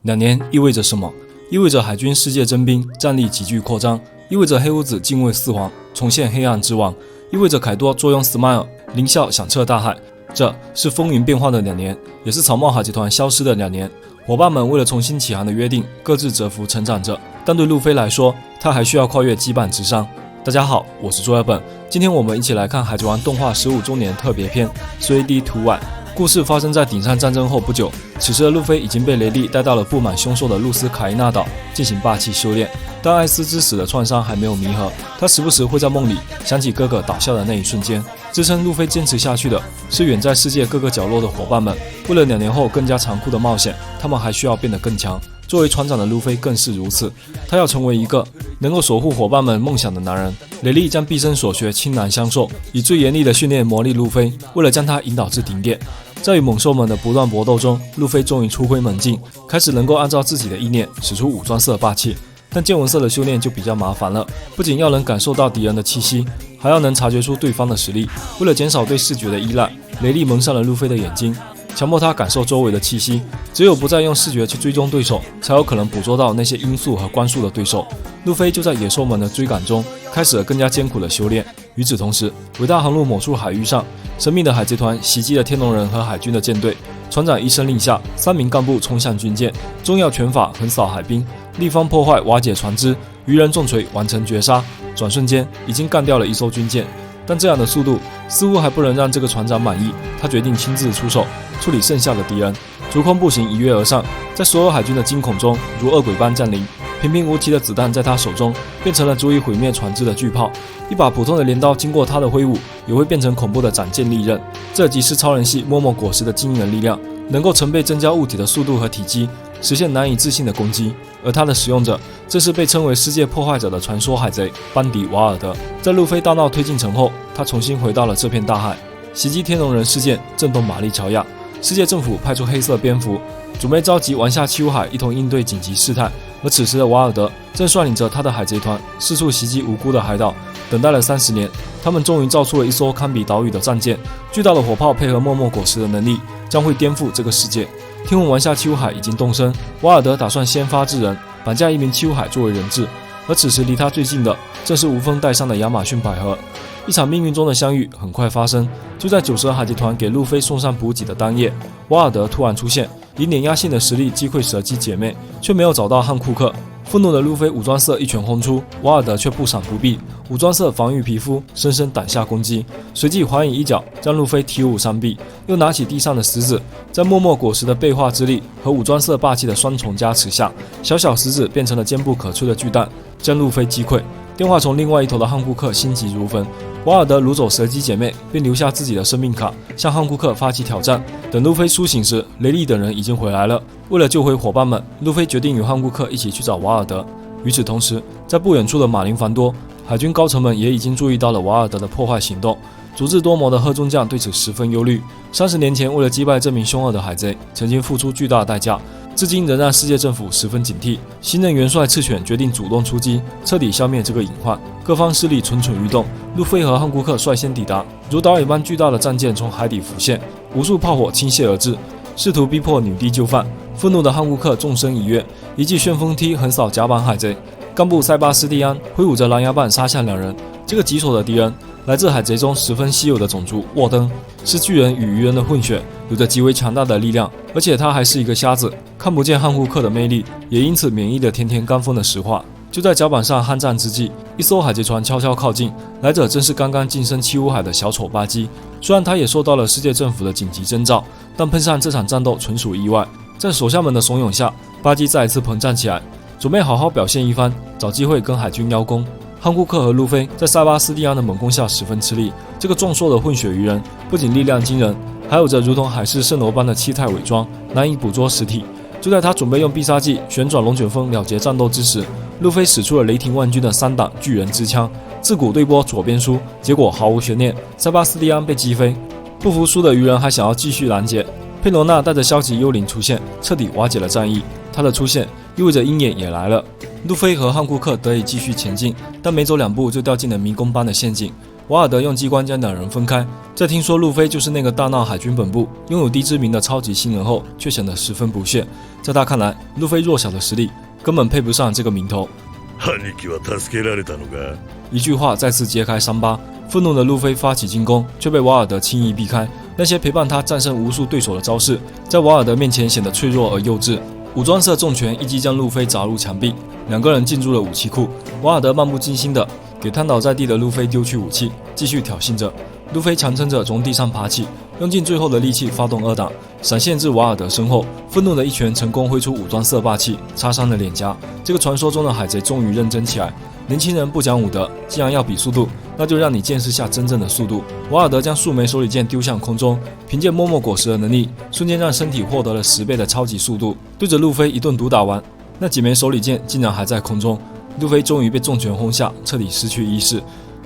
2年意味着什么？意味着海军世界征兵，战力急剧扩张，意味着黑屋子敬畏四皇，重现黑暗之王，意味着凯多坐拥 Smile 凌啸响彻大海。这是风云变幻的2年，也是草帽海集团消失的2年。伙伴们为了重新起航的约定，各自蛰伏成长着，但对路飞来说，他还需要跨越羁绊之殇。大家好，我是朱尔本，今天我们一起来看海贼王动画15周年特别篇 3D 图晚。故事发生在顶上战争后不久，此时的路飞已经被雷利带到了布满凶兽的露丝卡伊纳岛进行霸气修炼，但艾斯之死的创伤还没有弥合，他时不时会在梦里想起哥哥倒下的那一瞬间。支撑路飞坚持下去的是远在世界各个角落的伙伴们，为了2年后更加残酷的冒险，他们还需要变得更强。作为船长的路飞更是如此，他要成为一个能够守护伙伴们梦想的男人。雷利将毕生所学倾囊相授，以最严厉的训练磨砺路飞，为了将他引导至顶点。在与猛兽们的不断搏斗中，路飞终于出挥猛进，开始能够按照自己的意念使出武装色霸气。但见闻色的修炼就比较麻烦了，不仅要能感受到敌人的气息，还要能察觉出对方的实力。为了减少对视觉的依赖，雷利蒙上了路飞的眼睛，强迫他感受周围的气息，只有不再用视觉去追踪对手，才有可能捕捉到那些音速和光速的对手。路飞就在野兽们的追赶中，开始了更加艰苦的修炼。与此同时，伟大航路某处海域上，神秘的海贼团袭击了天龙人和海军的舰队。船长一声令下，3名干部冲向军舰，中药拳法横扫海滨，立方破坏瓦解船只，渔人重锤完成绝杀。转瞬间已经干掉了1艘军舰，但这样的速度似乎还不能让这个船长满意，他决定亲自出手处理剩下的敌人。逐空步行一跃而上，在所有海军的惊恐中如恶鬼般降临。平平无奇的子弹在他手中变成了足以毁灭船只的巨炮，一把普通的镰刀经过他的挥舞也会变成恐怖的斩剑利刃。这即是超人系默默果实的惊人力量，能够成倍增加物体的速度和体积，实现难以置信的攻击。而它的使用者正是被称为世界破坏者的传说海贼班迪瓦尔德。在路飞大闹推进城后，他重新回到了这片大海，袭击天龙人事件震动玛丽乔亚。世界政府派出黑色蝙蝠，准备召集玩下七武海一同应对紧急事态。而此时的瓦尔德正率领着他的海贼团四处袭击无辜的海岛，等待了30年，他们终于造出了一艘堪比岛屿的战舰。巨大的火炮配合默默果实的能力，将会颠覆这个世界。听闻玩下七武海已经动身，瓦尔德打算先发制人，绑架1名七武海作为人质。而此时离他最近的正是无风带上的亚马逊百合。一场命运中的相遇很快发生，就在九蛇海贼团给路飞送上补给的当夜，瓦尔德突然出现，以碾压性的实力击溃蛇姬姐妹，却没有找到汉库克。愤怒的路飞武装色一拳轰出，瓦尔德却不闪不避，武装色防御皮肤，深深挡下攻击，随即环影一脚将路飞踢入山壁，又拿起地上的石子，在默默果实的背化之力和武装色霸气的双重加持下，小小石子变成了坚不可摧的巨弹，将路飞击溃。电话从另外一头的汉库克心急如焚，瓦尔德掳走蛇姬姐妹，并留下自己的生命卡，向汉库克发起挑战。等路飞苏醒时，雷利等人已经回来了。为了救回伙伴们，路飞决定与汉库克一起去找瓦尔德。与此同时，在不远处的马林凡多，海军高层们也已经注意到了瓦尔德的破坏行动。足智多谋的贺中将对此十分忧虑。30年前，为了击败这名凶恶的海贼，曾经付出巨大的代价，至今仍让世界政府十分警惕。新任元帅赤犬决定主动出击，彻底消灭这个隐患。各方势力蠢蠢欲动，路飞和汉库克率先抵达，如岛屿般巨大的战舰从海底浮现，无数炮火倾泻而至，试图逼迫女帝就范。愤怒的汉库克纵身一跃，一记旋风踢横扫甲板海贼。干部塞巴斯蒂安挥舞着狼牙棒杀向2人。这个棘手的敌人来自海贼中十分稀有的种族沃登，是巨人与鱼人的混血，有着极为强大的力量，而且他还是一个瞎子，看不见汉库克的魅力，也因此免疫了天天干风的石化。就在甲板上酣战之际，一艘海贼船悄悄靠近，来者正是刚刚晋升七武海的小丑巴基。虽然他也受到了世界政府的紧急征召，但碰上这场战斗纯属意外。在手下们的怂恿下，巴基再一次膨胀起来，准备好好表现一番，找机会跟海军邀功。汉库克和路飞在塞巴斯蒂安的猛攻下十分吃力。这个壮硕的混血鱼人不仅力量惊人，还有着如同海市蜃楼般的气态伪装，难以捕捉实体。就在他准备用必杀技旋转龙卷风了结战斗之时，路飞使出了雷霆万钧的3档巨人之枪，自古对波左边输，结果毫无悬念，塞巴斯蒂安被击飞。不服输的鱼人还想要继续拦截，佩罗娜带着消极幽灵出现，彻底瓦解了战役。他的出现意味着鹰眼也来了。路飞和汉库克得以继续前进，但没走2步就掉进了迷宫般的陷阱。瓦尔德用机关将两人分开。在听说路飞就是那个大闹海军本部、拥有低知名的超级新人后，却显得十分不屑。在他看来，路飞弱小的实力根本配不上这个名头。一句话再次揭开伤疤，愤怒的路飞发起进攻，却被瓦尔德轻易避开。那些陪伴他战胜无数对手的招式，在瓦尔德面前显得脆弱而幼稚。武装色重拳一击将路飞砸入墙壁，两个人进入了武器库。瓦尔德漫不经心地给瘫倒在地的路飞丢去武器，继续挑衅着。路飞强撑着从地上爬起，用尽最后的力气发动二档，闪现至瓦尔德身后，愤怒的一拳成功挥出武装色霸气，擦伤了脸颊。这个传说中的海贼终于认真起来，年轻人不讲武德，既然要比速度，那就让你见识下真正的速度。瓦尔德将数枚手里剑丢向空中，凭借默默果实的能力，瞬间让身体获得了10倍的超级速度，对着路飞一顿毒打完，那几枚手里剑竟然还在空中。路飞终于被重拳轰下，彻底失去意识。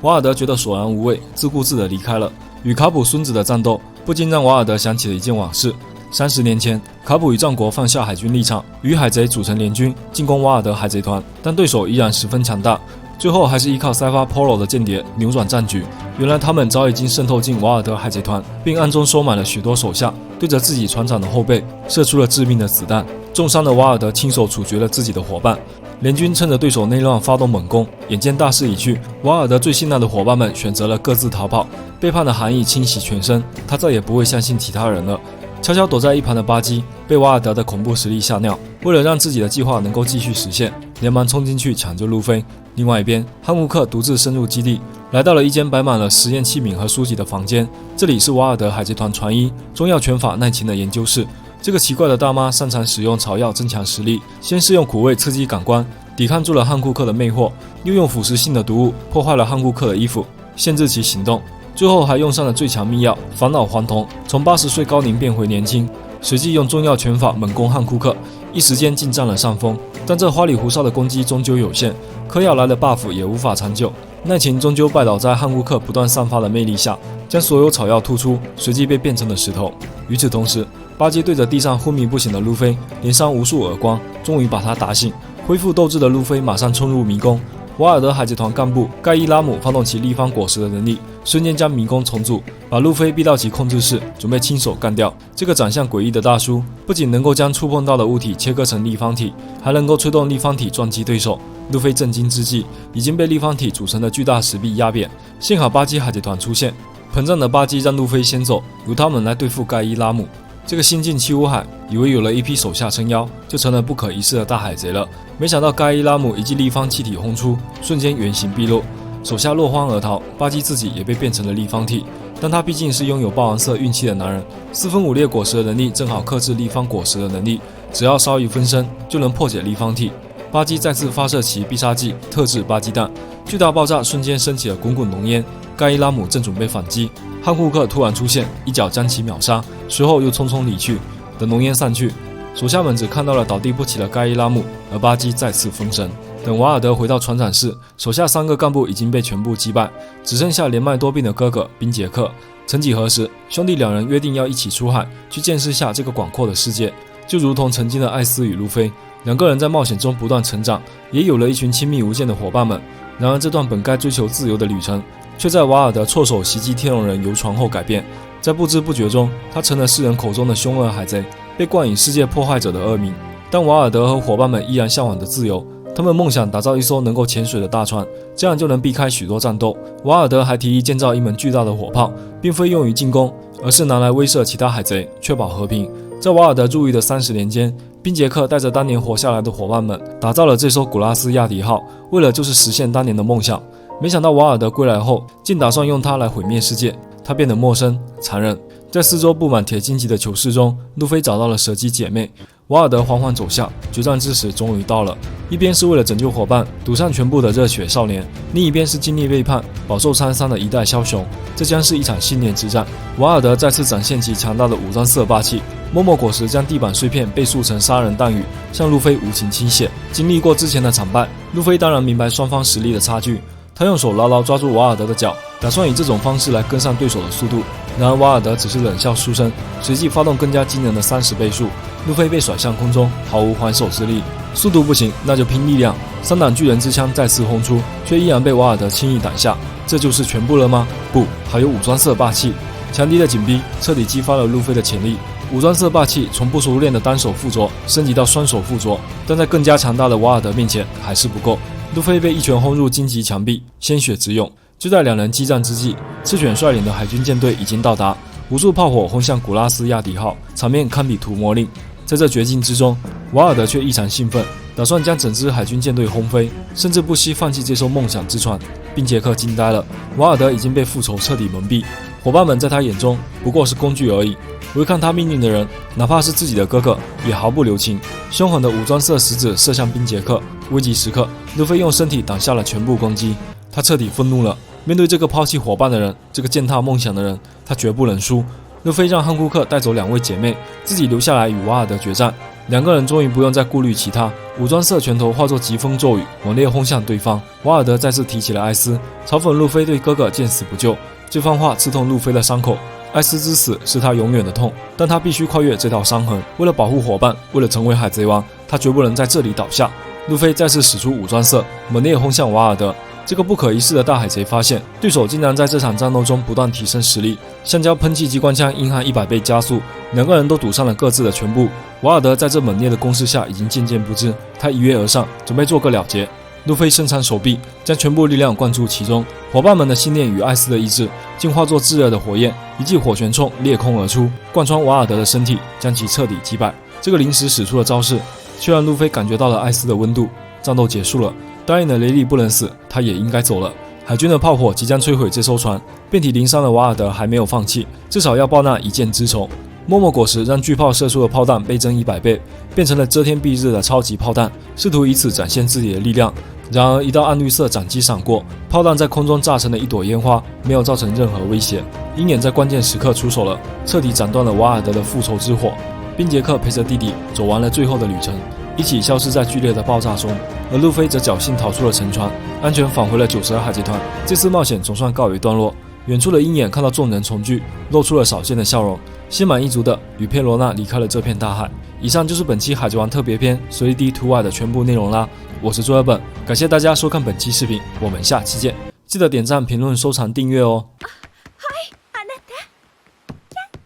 瓦尔德觉得索然无味，自顾自地离开了。与卡普孙子的战斗不禁让瓦尔德想起了一件往事。30年前，卡普与战国放下海军立场，与海贼组成联军进攻瓦尔德海贼团，但对手依然十分强大，最后还是依靠塞发 Polo 的间谍扭转战局。原来他们早已经渗透进瓦尔德海贼团，并暗中收买了许多手下，对着自己船长的后背射出了致命的子弹，重伤的瓦尔德亲手处决了自己的伙伴。联军趁着对手内乱发动猛攻，眼见大势已去，瓦尔德最信赖的伙伴们选择了各自逃跑。背叛的寒意侵袭全身，他再也不会相信其他人了。悄悄躲在一旁的巴基被瓦尔德的恐怖实力吓尿，为了让自己的计划能够继续实现，连忙冲进去抢救路飞。另外一边，汉库克独自深入基地，来到了一间摆满了实验器皿和书籍的房间。这里是瓦尔德海贼团传医中药拳法耐勤的研究室。这个奇怪的大妈擅长使用草药增强实力，先是用苦味刺激感官，抵抗住了汉库克的魅惑，又用腐蚀性的毒物破坏了汉库克的衣服，限制其行动，最后还用上了最强秘药返老还童，从80岁高龄变回年轻。随即用中药拳法猛攻汉库克，一时间竟占了上风。但这花里胡哨的攻击终究有限，嗑药来的 buff 也无法长久。耐勤终究拜倒在汉库克不断散发的魅力下，将所有草药吐出，随即被变成了石头。与此同时，巴基对着地上昏迷不醒的路飞连扇无数耳光，终于把他打醒。恢复斗志的路飞马上冲入迷宫。瓦尔德海贼团干部盖伊拉姆发动其立方果实的能力，瞬间将迷宫重组，把路飞逼到其控制室，准备亲手干掉。这个长相诡异的大叔不仅能够将触碰到的物体切割成立方体，还能够吹动立方体撞击对手。路飞震惊之际，已经被立方体组成的巨大石壁压扁。幸好巴基海贼团出现，膨胀的巴基让路飞先走，由他们来对付盖伊拉姆。这个新晋七武海以为有了一批手下撑腰，就成了不可一世的大海贼了。没想到盖伊拉姆一记立方气体轰出，瞬间原形毕露，手下落荒而逃。巴基自己也被变成了立方体，但他毕竟是拥有霸王色运气的男人，4分5裂果实的能力正好克制立方果实的能力，只要稍一分身就能破解立方体。巴基再次发射其必杀技特制巴基弹，巨大爆炸瞬间升起了滚滚浓烟。盖伊拉姆正准备反击，汉库克突然出现，一脚将其秒杀，随后又匆匆离去。等浓烟散去，手下们只看到了倒地不起的盖伊拉姆，而巴基再次封神。等瓦尔德回到船长室，手下3个干部已经被全部击败，只剩下连脉多病的哥哥宾杰克。曾几何时，兄弟2人约定要一起出海，去见识下这个广阔的世界，就如同曾经的艾斯与路飞。2个人在冒险中不断成长，也有了一群亲密无间的伙伴们。然而这段本该追求自由的旅程，却在瓦尔德错手袭击天龙人游船后改变。在不知不觉中，他成了世人口中的凶恶海贼，被冠以世界破坏者的恶名。但瓦尔德和伙伴们依然向往着自由，他们梦想打造一艘能够潜水的大船，这样就能避开许多战斗。瓦尔德还提议建造一门巨大的火炮，并非用于进攻，而是拿来威慑其他海贼，确保和平。在瓦尔德入狱的30年间，宾杰克带着当年活下来的伙伴们，打造了这艘古拉斯亚迪号，为了就是实现当年的梦想。没想到瓦尔德归来后，竟打算用它来毁灭世界。他变得陌生、残忍，在四周布满铁荆棘的囚室中，路飞找到了蛇姬姐妹。瓦尔德缓缓走下，决战之时终于到了。一边是为了拯救伙伴赌上全部的热血少年，另一边是经历背叛、饱受沧桑的一代枭雄。这将是一场信念之战。瓦尔德再次展现其强大的武装色霸气，默默果实将地板碎片被塑成杀人弹雨，向路飞无情倾泻。经历过之前的惨败，路飞当然明白双方实力的差距。他用手牢牢抓住瓦尔德的脚，打算以这种方式来跟上对手的速度。然而瓦尔德只是冷笑出声，随即发动更加惊人的30倍速。路飞被甩向空中，毫无还手之力。速度不行，那就拼力量。3档巨人之枪再次轰出，却依然被瓦尔德轻易挡下。这就是全部了吗？不，还有武装色霸气。强敌的紧逼彻底激发了路飞的潜力。武装色霸气从不熟练的单手附着升级到双手附着，但在更加强大的瓦尔德面前还是不够。路飞被一拳轰入荆棘墙壁，鲜血直涌。就在两人激战之际，赤犬率领的海军舰队已经到达，无数炮火轰向古拉斯亚迪号，场面堪比屠魔令。在这绝境之中，瓦尔德却异常兴奋，打算将整支海军舰队轰飞，甚至不惜放弃这艘梦想之船。宾杰克惊呆了，瓦尔德已经被复仇彻底蒙蔽，伙伴们在他眼中不过是工具而已。违抗他命令的人，哪怕是自己的哥哥，也毫不留情。凶狠的武装色石子射向宾杰克，危急时刻，路飞用身体挡下了全部攻击。他彻底愤怒了，面对这个抛弃伙伴的人，这个践踏梦想的人，他绝不能输。路飞让汉库克带走2位姐妹，自己留下来与瓦尔德决战。2个人终于不用再顾虑其他，武装色拳头化作疾风骤雨，猛烈轰向对方。瓦尔德再次提起了艾斯，嘲讽路飞对哥哥见死不救。这番话刺痛路飞的伤口。艾斯之死是他永远的痛，但他必须跨越这道伤痕。为了保护伙伴，为了成为海贼王，他绝不能在这里倒下。路飞再次使出武装色，猛烈轰向瓦尔德。这个不可一世的大海贼发现，对手竟然在这场战斗中不断提升实力，橡胶喷气机关枪硬汉100倍加速，2个人都赌上了各自的全部。瓦尔德在这猛烈的攻势下已经渐渐不支，他一跃而上，准备做个了结。路飞伸长手臂，将全部力量灌注其中，伙伴们的信念与艾斯的意志竟化作炙热的火焰，一记火拳冲裂空而出，贯穿瓦尔德的身体，将其彻底击败。这个临时使出的招式，却让路飞感觉到了艾斯的温度。战斗结束了，答应了雷利不能死，他也应该走了。海军的炮火即将摧毁这艘船，遍体鳞伤的瓦尔德还没有放弃，至少要报那一箭之仇。默默果实让巨炮射出的炮弹倍增100倍，变成了遮天蔽日的超级炮弹，试图以此展现自己的力量。然而一道暗绿色斩击闪过，炮弹在空中炸成了一朵烟花，没有造成任何威胁。鹰眼在关键时刻出手了，彻底斩断了瓦尔德的复仇之火。宾杰克陪着弟弟走完了最后的旅程，一起消失在剧烈的爆炸中，而路飞则侥幸逃出了沉船，安全返回了92海贼团。这次冒险总算告一段落。远处的鹰眼看到众人重聚，露出了少见的笑容，心满意足的与佩罗娜离开了这片大海。以上就是本期海贼王特别篇随地图外的全部内容啦。我是周尔本，感谢大家收看本期视频，我们下期见，记得点赞、评论、收藏、订阅哦。